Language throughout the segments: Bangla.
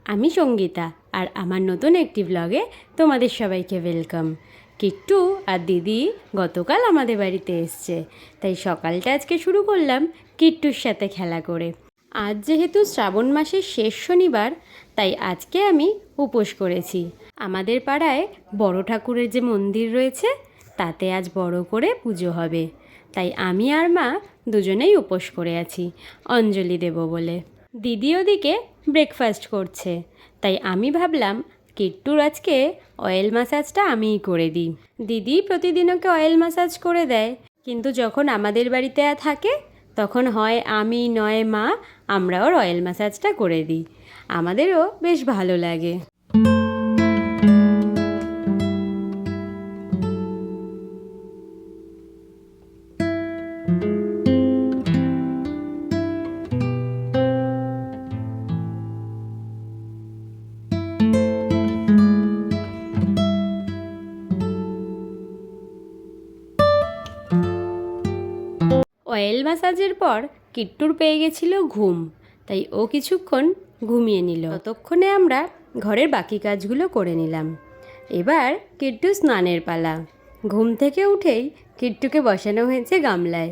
আমি সঙ্গীতা আর আমার নতুন একটি ব্লগে তোমাদের সবাইকে ওয়েলকাম। কিট্টু আর দিদি গতকাল আমাদের বাড়িতে এসছে, তাই সকালটা আজকে শুরু করলাম কিট্টুর সাথে খেলা করে। আজ যেহেতু শ্রাবণ মাসের শেষ শনিবার, তাই আজকে আমি উপোস করেছি। আমাদের পাড়ায় বড় ঠাকুরের যে মন্দির রয়েছে তাতে আজ বড় করে পুজো হবে, তাই আমি আর মা দুজনেই উপোস করে আছি অঞ্জলি দেব বলে। দিদি ওদিকে ব্রেকফাস্ট করছে, তাই আমি ভাবলাম কিট্টুর আজকে অয়েল ম্যাসাজটা আমিই করে দিই। দিদি প্রতিদিন ওকে অয়েল ম্যাসাজ করে দেয়, কিন্তু যখন আমাদের বাড়িতে থাকে তখন হয় আমি নয় মা, আমরা ওর অয়েল ম্যাসাজটা করে দিই। আমাদেরও বেশ ভালো লাগে। অয়েল ম্যাসাজের পর কিট্টুর পেয়ে গেছিল ঘুম, তাই ও কিছুক্ষণ ঘুমিয়ে নিল। ততক্ষণে আমরা ঘরের বাকি কাজগুলো করে নিলাম। এবার কিট্টু স্নানের পালা। ঘুম থেকে উঠেই কিট্টুকে বসানো হয়েছে গামলায়।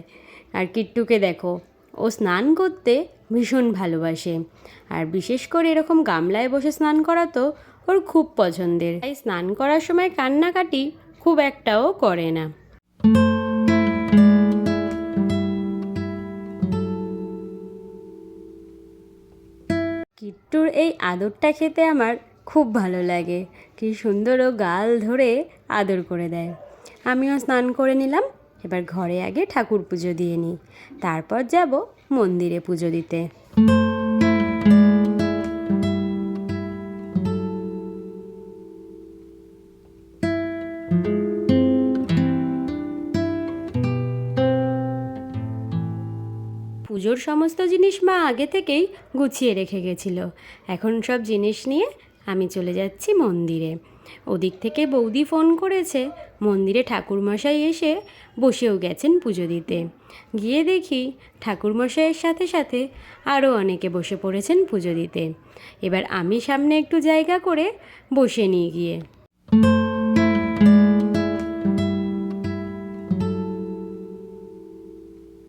আর কিট্টুকে দেখো, ও স্নান করতে ভীষণ ভালোবাসে, আর বিশেষ করে এরকম গামলায় বসে স্নান করা তো ওর খুব পছন্দের। তাই স্নান করার সময় কান্নাকাটি খুব একটাও করে না। কিট্টুর এই আদরটা খেতে আমার খুব ভালো লাগে। কি সুন্দর ও গাল ধরে আদর করে দেয়। আমিও স্নান করে নিলাম। এবার ঘরে আগে ঠাকুর পুজো দিয়ে নিই, তারপর যাব মন্দিরে পুজো দিতে। পুজোর সমস্ত জিনিস মা আগে থেকেই গুছিয়ে রেখে গেছিল। এখন সব জিনিস নিয়ে আমি চলে যাচ্ছি মন্দিরে। ওদিক থেকে বৌদি ফোন করেছে, মন্দিরে ঠাকুরমশাই এসে বসেও গেছেন পুজো দিতে। গিয়ে দেখি ঠাকুরমশাইয়ের সাথে সাথে আরও অনেকে বসে পড়েছেন পুজো দিতে। এবার আমি সামনে একটু জায়গা করে বসে নিয়ে গিয়ে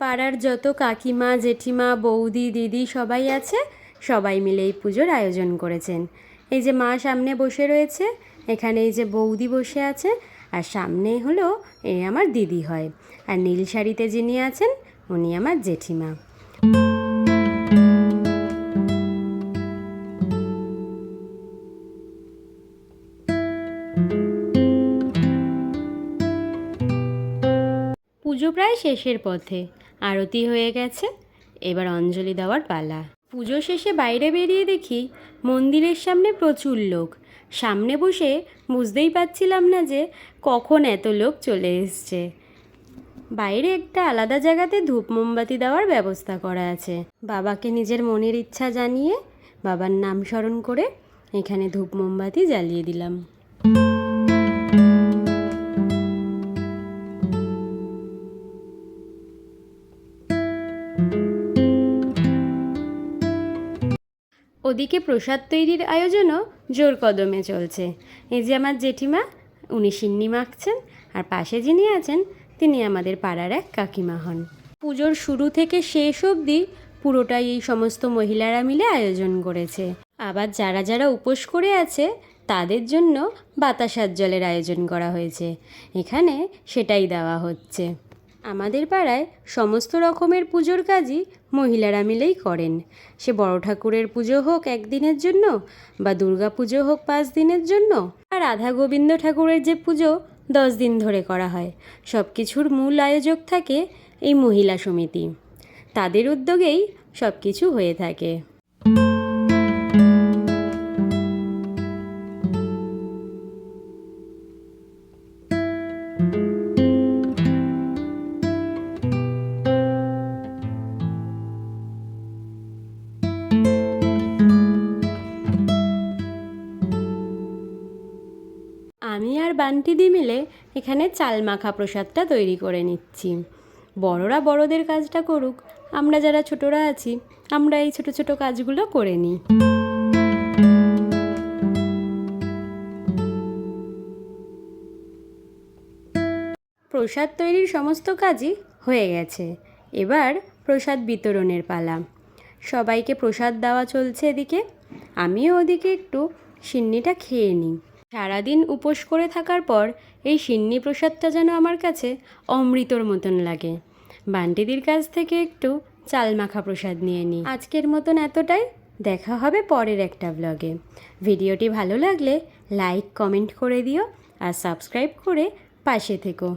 পাড়ার যত কাকিমা জেঠিমা বৌদি দিদি সবাই আছে, সবাই মিলে এই পুজোর আয়োজন করেছেন। এই যে মা সামনে বসে রয়েছে, এখানে এই যে বৌদি বসে আছে, আর সামনে হলো এই আমার দিদি হয়, আর নীল শাড়িতে যিনি আছেন উনি আমার জেঠিমা। পুজো প্রায় শেষের পথে, আরতি হয়ে গেছে, এবার অঞ্জলি দেওয়ার পালা। পুজো শেষে বাইরে বেরিয়ে দেখি মন্দিরের সামনে প্রচুর লোক। সামনে বসে বুঝতেই পারছিলাম না যে কখন এত লোক চলে এসছে। বাইরে একটা আলাদা জায়গাতে ধূপ মোমবাতি দেওয়ার ব্যবস্থা করা আছে। বাবাকে নিজের মনের ইচ্ছা জানিয়ে বাবার নাম স্মরণ করে এখানে ধূপ মোমবাতি জ্বালিয়ে দিলাম। ওদিকে প্রসাদ তৈরির আয়োজনও জোর কদমে চলছে। এই যে আমার জেঠিমা, উনি সিন্নি মাখছেন, আর পাশে যিনি আছেন তিনি আমাদের পাড়ার এক কাকিমা হন। পুজোর শুরু থেকে শেষ অবধি পুরোটাই এই সমস্ত মহিলারা মিলে আয়োজন করেছে। আবার যারা যারা উপোস করে আছে তাদের জন্য বাতাসার জলের আয়োজন করা হয়েছে, এখানে সেটাই দেওয়া হচ্ছে। আমাদের পাড়ায় সমস্ত রকমের পুজোর কাজই মহিলারা মিলেই করেন। সে বড় ঠাকুরের পুজো হোক একদিনের জন্য, বা দুর্গা পুজো হোক 5 দিনের জন্য, আর রাধা গোবিন্দ ঠাকুরের যে পুজো 10 দিন ধরে করা হয়, সব কিছুর মূল আয়োজক থাকে এই মহিলা সমিতি। তাদের উদ্যোগেই সব কিছু হয়ে থাকে। আমি আর বান্টিদি মিলে এখানে চাল মাখা প্রসাদটা তৈরি করে নিচ্ছি। বড়রা বড়দের কাজটা করুক, আমরা যারা ছোটরা আছি আমরা এই ছোট ছোট কাজগুলো করে নিই। প্রসাদ তৈরির সমস্ত কাজই হয়ে গেছে। এবার প্রসাদ বিতরণের পালা। সবাইকে প্রসাদ দেওয়া চলছে এদিকে। আমিও ওদিকে একটু সিন্নিটা খেয়ে নিই। সারাদিন উপোস করে থাকার পর এই সিন্নি প্রসাদটা যেন আমার কাছে অমৃতর মতন লাগে। বান্টিদির কাছ থেকে একটু চাল মাখা প্রসাদ নিয়ে নিই। আজকের মতন এতটাই। দেখা হবে পরের একটা ব্লগে। ভিডিওটি ভালো লাগলে লাইক কমেন্ট করে দিও আর সাবস্ক্রাইব করে পাশে থেকো।